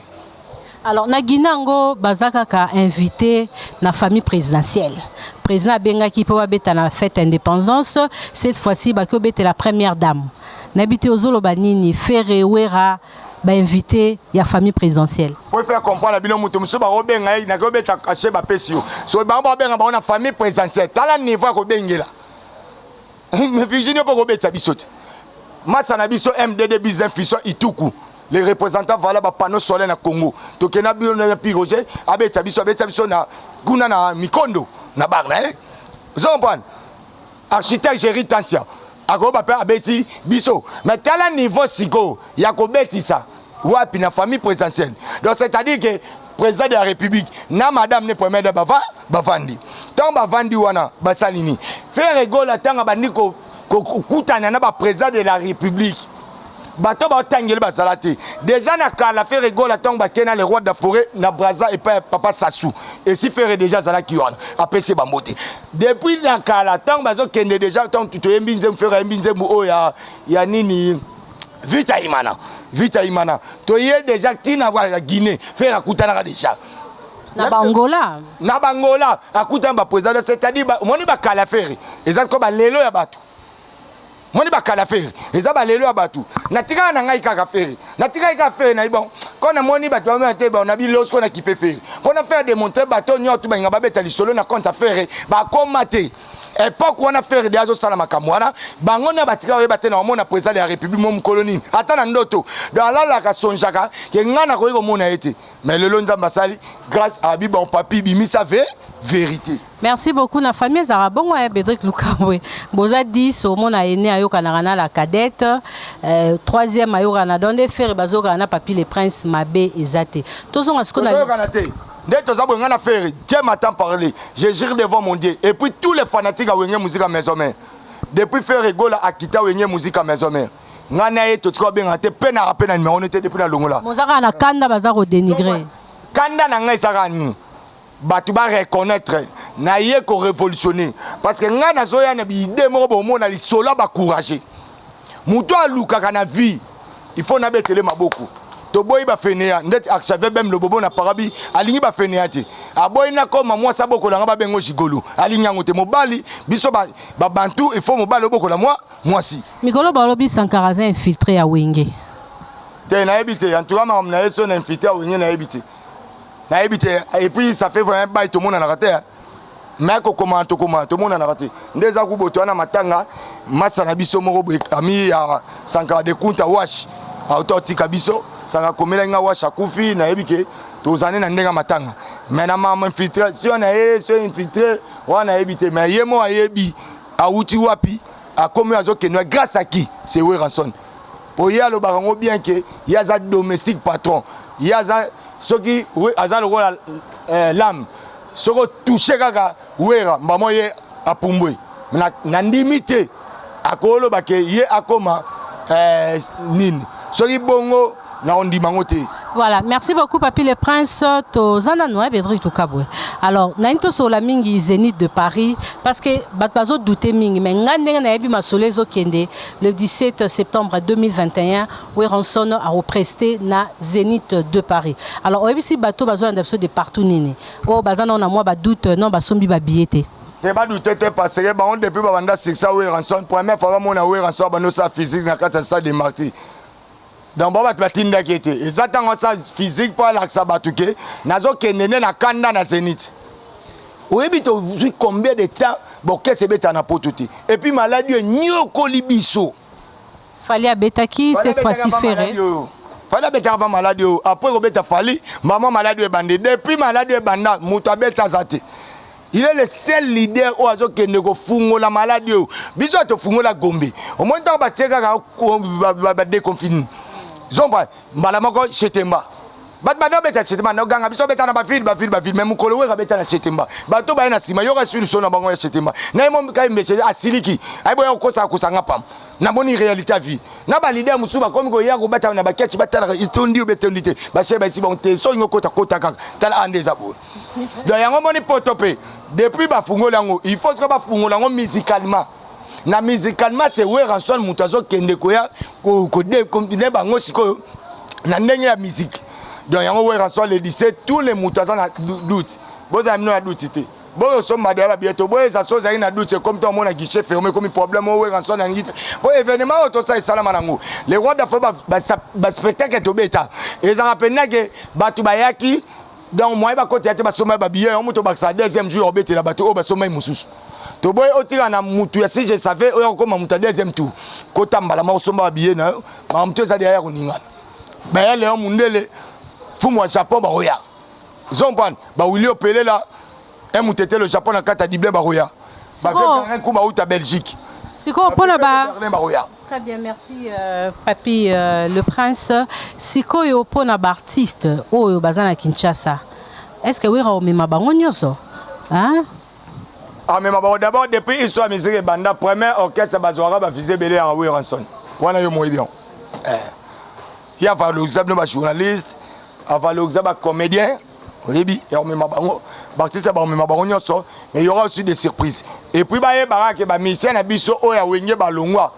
Alors na Guinango bazaka ka invité na famille présidentielle. Président Benga qui peut beta na fête indépendance, cette fois-ci ba ko beta la première dame. Nabité ozolo banini Ferre Wera ba invité ya famille présidentielle. Pour faire comprendre la bino mutu musu ba obenga na ko beta caché ba pesio. So ba benga ba na famille présidentielle. Tala niveau ko bengela. Mais Virginie ko beta bisoti. Masa na biso MDD business fiso ituku. Les représentants voilà ba panneau solaire na Congo. To kena bio na piroger abeta biso na kuna na Mikondo na barna vous comprenez architecte Géry Tansia ako ba pe abeti biso mais tel niveau siko ya ko betisa wapi na famille présidentielle. Donc c'est-à-dire que président de la République na madame ne premier de bavandi. Tant bavandi wana basalini. Faire rigolo tanga bandiko kutana na ba président de la République. Bato ba tangeli bazalati déjà na kala faire rigolo tant bakena le roi de la forêt na Braza et papa Sassou et si faire déjà zala ki wana apesi ba moté depuis na kala tant bazo kende déjà tant to yembinze faire yembinze mu o ya nini vita imana to ye déjà tina wa Guinée faire akutana déjà na Bangola akutana ba président c'est-à-dire moni ba kala faire ezako ba lelo ya bato moni bakala faire eza balelo ya batu natika na ngai kaka faire natika ka faire na bon kona moni batu ba te ba na bilos kona kipe faire pona faire démontrer bato nyoto ba ngaba beta lisolo na compte faire ba komate époque wana faire des azo sala makamwana bango na batika we batena o mona président de la République mom colonie ata na ndoto dans la ka sonjaka ke ngana ko ko mona ete mais le lonza basali grâce à Biba papi bimisa vérité. Merci beaucoup na famille Zarabon et Bédrick Lukabwe. Boza 10 au monde a aîné ayoka na la cadette, troisième ayoka na donde faire bazoka na papi les princes Mabé et Zate. Tous on a ce qu'on a dès que nous avons fait, Dieu m'attend parler. Je jure devant mon Dieu. Et puis tous les fanatiques ont une musique à maison mère. Depuis faire rigolo à Kita, une musique à maison mère. Ngana tout quoi bien te peine à rappeler numéro on était depuis la longola. Mozaka na kanda bazaro dénigrer. Kanda na ngai sarani. Batu ba reconnaître na yé ko révolutionner parce que ngana zoya na bi idée mo bo mona li sola ba courager. Muto aluka kana vie. Il faut na betele maboko. To boy ba fenea ndeti akchave même le bobo na parabi alingi ba fenea ti aboy na koma moi saboko la ba bengo jigolo alinyango te mobali biso ba bantu il faut mobali oboko la moi si Mikolo balobi Sankaraza infiltré à Wenge te na ebité en tout cas ma na eso na infiltré à Wenge na ebité et puis ça fait vraiment bail tout le monde na raté mais ko comment tout le monde na raté ndeza ku boto na matanga masa na biso moko ami ya Sankara de Kunta wash autotika biso sanga komela nga washa kufi na ebike tozane na ndenga matanga mais na mama infiltration na infiltré wana ebité mais yemo ayebi auti wapi akomi azokeno grâce à qui c'est Weranson pour ya lo barango bien que yaza domestique patron yaza soki azalo rôle l'âme soko toucher kaka wera mbamo ye apumbwe na ndimité akolo bake ye akoma nini soki bongo. Voilà, merci beaucoup Papi le Prince Tozana Noé Bédrick Lukabwe. Alors, nainto sur la mingi Zénith de Paris parce que batbazo douté mingi mais ngane na yebi masole zo kende le 17 septembre 2021 Weranson a represté na Zénith de Paris. Alors, oyebi bato bazo andepso de partout nini. Oh bazana on a moi ba doute non ba sombi ba billet. Te ba douter te parce que ba on depuis ba banda sexa Weranson première fois mon Weranson ba no sa physique na kata stade de Marty. Dans baba batinda kete ezatanga sa physique pour l'accès batuke nazo kenene na kanda na Zénith oyebi to combien de temps boke se beta na potuti et puis maladie nyoko libiso fallait abetaki cette fois-ci ferré fallait beta avant maladie après robeta fali maman maladie e bandé depuis maladie e banda muta beta zate il est le seul leader au azo kende ko fungola maladie biso to fungola Gombe au moins ta ba tcheka ba déconfiné Zomba, malamoko chetemba. Batbano beta chetemba no ganga biso beta na ba ville mais mukolo we beta na chetemba. Bato ba na sima yoka sur sona bango ya chetemba. Na imo kai meche asiliki. Ai boya kosa kusanga pam. na boni réalité à vie na ba leader musuba comme ko ya ko bata na ba catch batala istondi obetondité ba cheba ici bon te so ngoko ta kota kaka tala ande zabo do yango moni potopé depuis ba fungola ngo il faut que ba fungola ngo musicalement na musicalement c'est ouais ranson mutazo kende ko ya ko de combiner bango siko na ndenge ya musique donc yango ouais ranson le 17 tous les mutazo na doute boza mino ya doute te bon so madaba bientôt bon ça chose ari na doute comme toi mon guichet fermé comme problème ouais ranson na ngite bon événement auto ça salama nango les rois d'affaires ba spectacle to beta et ça rappelle que batu bayaki donc moi ba côté ate ba soma ba billet on moto ba sa deuxième jour obete la bato o ba soma mususu to boy otira na mutu ya si je savais o ko mamuta deuxième tour ko tambala ma soma ba billet na ma mutu za derrière kuningana ba ya Léon Mundele fumu wa Japon ba roya zomban ba Willy Opele là un mutete le Japon na kata dible ba roya ba fait un coup ba uta Belgique siko pona ba très bien merci papi le prince siko yo pona ba artiste oyo bazana Kinshasa est-ce que oui ra o mema bango nyoso hein ah mais d'abord depuis ils sont musique banda premier orchestre bazwara ba visé belé à Ranson wana yo moyi bien il y a va l'exemple de journaliste avoir l'exemple comédien oui et on mema bango artiste ba mema bango nyoso mais il y aura aussi des surprises et puis ba yebara ke ba mission na biso oya wenge balongwa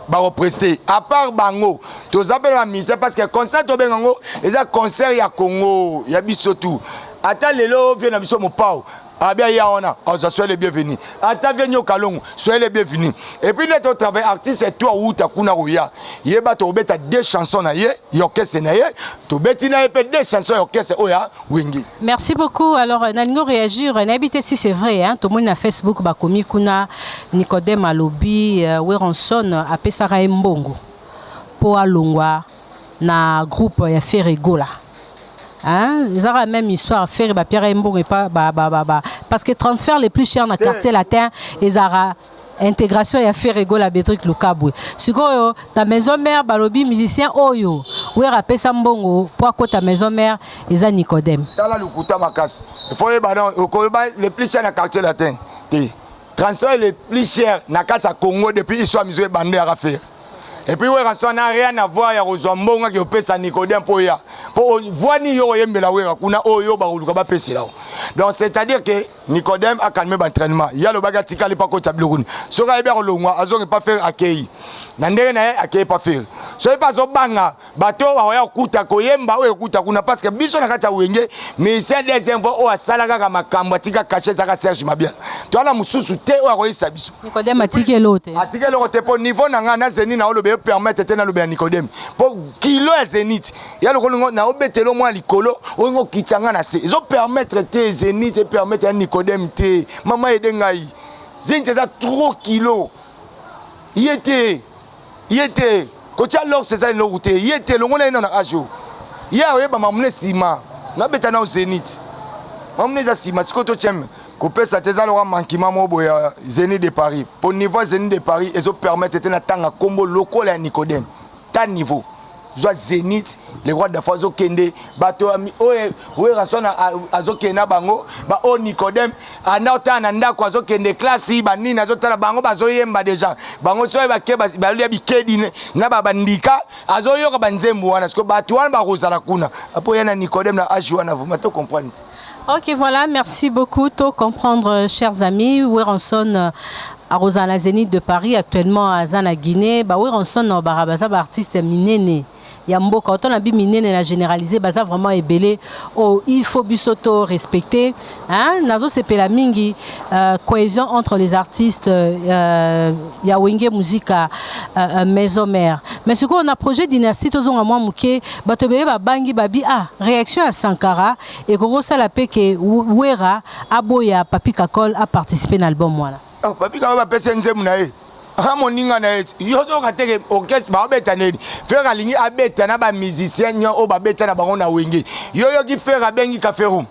ba represter à part bango to zapela la mission parce que concert to bengango eza concert ya Congo ya biso tout ata lelo vient na biso mo pao abia ya ona soyez les bienvenus ata vient au Kalongo soyez les bienvenus et puis notre travail artiste et toi ou ta kuna roya yeba to beta deux chansons na ye orchestre na ye to beti na pe deux chansons orchestre oya wingi. Merci beaucoup. Alors nalingo réagir n'habité si c'est vrai hein tout le monde na Facebook ba komi kuna Nicodème Alobi Weranson apesaka mbongo po alongwa na groupe ya Ferregola. Hein, ils ont la même histoire à faire ba Pierre Mbongo et pas parce que transfert les plus chers dans le quartier latin ils ont intégration et Ferregola Bétric Lukabwe. Sikoyo ta maison mère balobi musicien oyo oui rappel ça mbongo pour quoi ta maison mère ils ont Nicodème. Tala lukuta makas. Il faut les plus chers dans le quartier latin. Transfert les plus chers dans le Congo depuis ils sont musicien bandé à faire. Et puis ouais ranson n'a rien à voir ya rozombonga qui opesa Nicodème pour ya pour voir ni yo yembela wera kuna oyo ba luka ba pesi là donc c'est à dire que Nicodème a calmé l'entraînement il y a le bagati kali pas ko tabluruni so ka ebe rolongwa azonge pas faire accueil na ndenge na accueil pas faire so pas zo banga bato wa ya kuta ko yemba o kuta kuna parce que biso na kata wenge mais c'est deuxième fois o asala kaka makambo tika cacher zaka Serge Mabia to ala mususu te o ko isa biso Nicodème atike lote pour niveau na ngana zeni na olobe permettre tena lobe Nicodème pour kilo ya Zénith ya lokolo na obetelo mwa likolo ongo kitanga na se ils ont permettre te Zénith et permettre à Nicodème te maman edengai Zénith ça trop kilo il était ko tia lor c'est ça no route il était longo na na ajo ya oyeba mamune sima na betana au Zénith mamune za sima sikoto tcheme kopesa teza lo mankima mobo ya Zénith de Paris pour niveau Zénith de Paris ils ont permettre tena tanga kombo lokola ya Nicodème ta niveau Zoa Zénith les rois d'affaires zo kende bato oye rasona azo kena bango ba o Nicodème anata na ndako azo kende classe ba nini azo tala bango bazo yemba déjà bango so ba ke ba lia bikedi na ba bandika azo yoka banzembu wana parce que bato wana ba rozala kuna apo yana Nicodème na ajwa na vous mato comprendre. Ok, voilà, merci beaucoup. Tout comprendre, chers amis. Weranson à Rosana Zénith de Paris, actuellement à Zana Guinée. Weranson au Barabaza, artiste minene. Yambo, quand on a vu minene la généralisé, baza vraiment ébélé. Oh, il faut bisoto respecter. Hein? Nazo c'est la mingi cohésion entre les artistes. Ya wenge musique maison mère. Mais ce qu'on a projet dynastie, tous on a moins mouké. Batobele ba bangi babi réaction à Sankara et gros ça la paix que Wera Aboya Papi Kakol a participé dans l'album voilà. Oh Papi Kakol va passer nzemu na ye. Moninga na et yozo kateke orchestre ba beta nedi faire alingi abeta na ba musicien nyo o ba beta na bango na wenge yoyo ki faire abengi ka ferum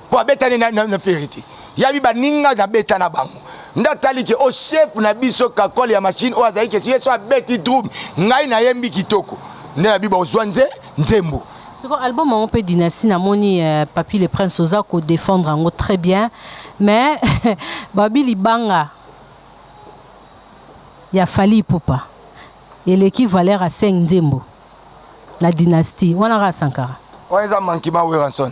po beta na ferité ya bi baninga na beta na bango ndatali ke o chef na biso Kakol ya machine o azai ke yeso abeti drum ngai na yembi kitoko ne na bi ba zwanze nzembo. Ce album on peut dynastie na moni Papi le Prince Oza ko défendre en très bien mais Babi Libanga ya Fali Poupa eleki valeur à 5 nzembo la dynastie wana ka Sankara on a manqué ma Ranson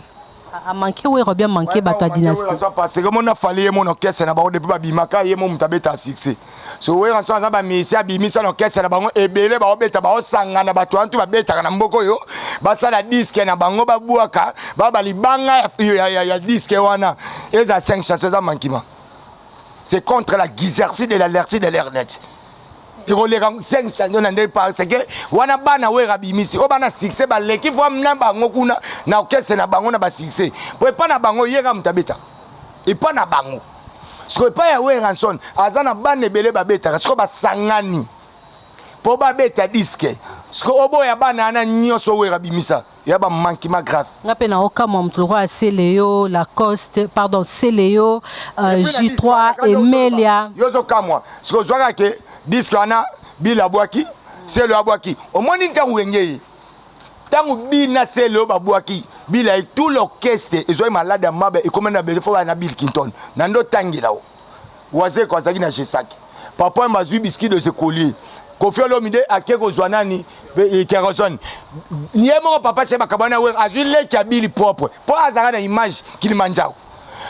a manqué oui bien manqué bato a dynastie parce que mon a fallu mon orchestre na ba depuis ba bimaka ye mon mutabeta succès so we Ranson za ba misi abimisa l'orchestre na bango ebele ba obeta ba osanga na bato antu ba beta na mboko yo ba sala disque na bango ba buaka ba libanga ya disque wana eza 5 chansons za manquement c'est contre la guizercie de l'alertie de l'Ernet. Il y a 5 chansons parce que wana bana we rabimisi o bana succès ba leki vo mna bango kuna na orchestre na bango na ba succès pour pas na bango yera mutabeta et pas na bango ce que pas ya we Ranson azana bana belé ba beta ce que ba sangani pour ba beta disque ce que obo ya bana na nyoso we rabimisa ya ba manquement grave ngape na oka momtoro Céléo Lacoste pardon Céléo J3 Emelia yozo kamwa ce que zwaka ke disque wana bila bwaki c'est le abwaki au moins ntango ngeye tango bina c'est le babwaki bila tout l'orchestre ezo malade mabe et comme na belefo na Bill Clinton na ndo tangi lawo waze kwa zaki na Jesaki papa mazui biscuit de ce collier Kofi Olomide akeko zwanani Keroson niemo papa cheba kabana we azile kabili propre pour azara na image Kilimanjaro.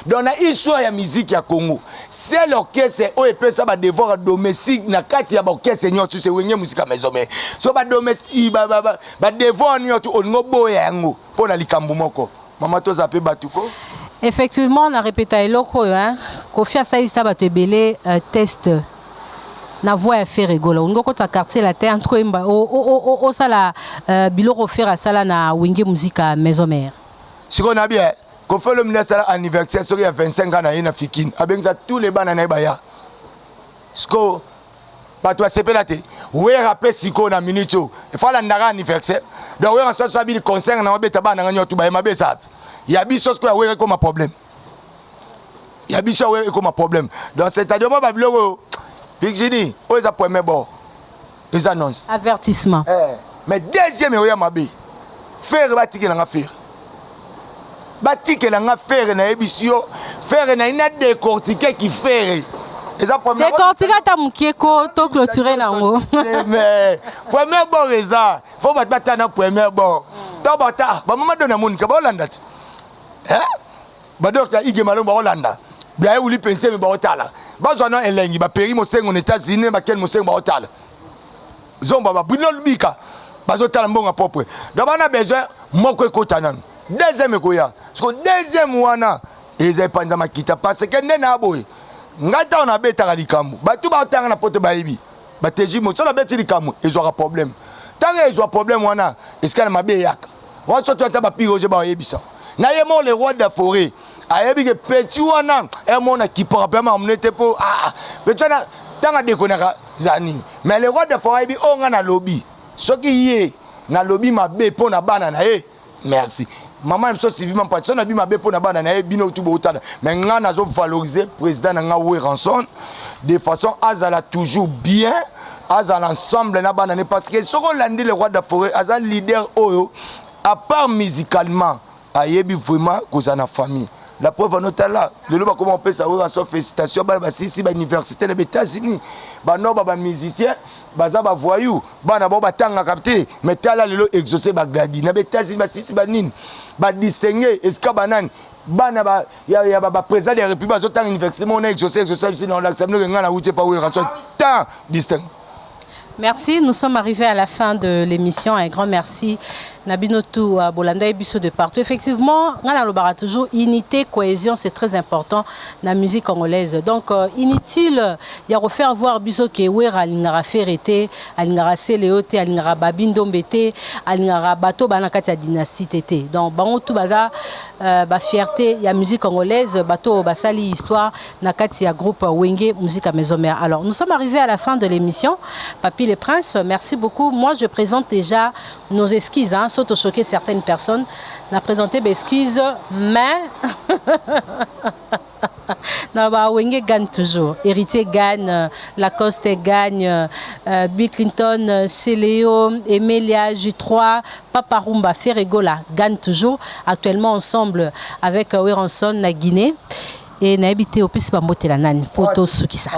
Donc na histoire ya musique ya Congo c'est l'orchestre o epesa ba devoir domestique na kati ya ba orchestre nyoto se wenye musique maison mais so ba domestique ba devoir nyoto ongo boya yango pour na likambu moko mama to zape batuko effectivement on a répété eloko hein Kofi asalisa bato ebele test na voix ya Ferregola on go ta quartier la terre entre o sala biloko faire sala na wenge musique maison mère siko na bien Kofi Olomide sala anniversaire sur ya 25 ans na ina fikine abenza tous les bana na baya siko bato asepelate we rappel siko na minute il faut la ndara anniversaire donc we en soit bi concert na obeta bana nga nyoto ba mabe sa ya biso siko ya we comme problème ya biso we comme problème donc c'est-à-dire moi ba biloko Virginie, où est le premier bord? Les annonces. Avertissement. Mais deuxième, il y a mabe. Faire batike na faire. Batike na faire na ebisio, faire na ina décortiquer qui faire. Décortiquer ta mukieko to clôturer nango. Mais premier bord eza, faut battre na premier bord. To bata, ba mama dona munika ba Hollanda. Ba docteur Ige Malomba Hollanda. Bien ou li penser me ba otala. Bazwana elengi ba peri mosengo aux États-Unis ba kel mosengo ba otala. Zomba ba binol bika. Bazotala mbonga propre. Donc on a besoin moko ekota nan. Deuxième ekoya. Parce que deuxième wana eza panza makita parce que ndena boy. Ngata on a beta likambu. Ba tu ba otanga na poto ba yibi. Ba teji mo so na beti likambu ezwa problème. Tant ezwa problème wana eskana mabe yaka. Wa so to ta ba piroje ba yebisa. Na yemo le roi de la forêt. Ayebi ke petit wana e mona qui pour rappeler m'emmener pour petit wana tanga dekonaka zani mais le roi de forêt bi onga na lobby soki yé na lobby mabe pour na bana na merci maman me so civilement pas so na bi mabe pour na bana na bino tout botala mais nga na zo valoriser président na nga we Ranson de façon azala toujours bien azala ensemble na bana parce que soko landi le roi de forêt azal leader oyo à part musicalement ayebi vraiment koza na famille. La preuve en est là. Le loba comment on peut savoir en félicitations bah si ba université des États-Unis. Bah non bah musicien, bah ça bah voyou, bah na bah tanga capté, mais tala le exaucé bah gladi. Na États-Unis bah si bah nin, bah distingué, esca banane. Bah na bah ya bah président de la République bah zotang université mon exaucé ici dans l'accès nous ngana outé pas oui rançon tant distingue. Merci, nous sommes arrivés à la fin de l'émission. Un grand merci. Nabinotou à Bolanda et Bisso de partout. Effectivement, on a toujours unité, cohésion, c'est très important dans la musique congolaise. Donc, inutile, il y a refaire voir Bisso qui est à l'ingara Ferrete, à l'ingara Céléote, à l'ingara Babindombete, à l'ingara Bato, Banakati dynastie Tété. Donc, bon, tout baza, fierté, il y a musique congolaise, Bato, Basali, histoire, Nakati, il y a groupe Wenge, musique à maison mère. Alors, nous sommes arrivés à la fin de l'émission. Papi les Princes, merci beaucoup. Moi, je présente déjà nos esquisses, hein, sauf choquer certaines personnes. On a présenté mes excuses, mais Wenge gagne toujours. Héritier gagne, Lacoste gagne, Bill Clinton, Céléo, Emelia, J3, Papa Rumba, Ferregola gagne toujours. Actuellement ensemble avec Ranson, na Guinée. Et na habité au plus pour tout ce qui ça.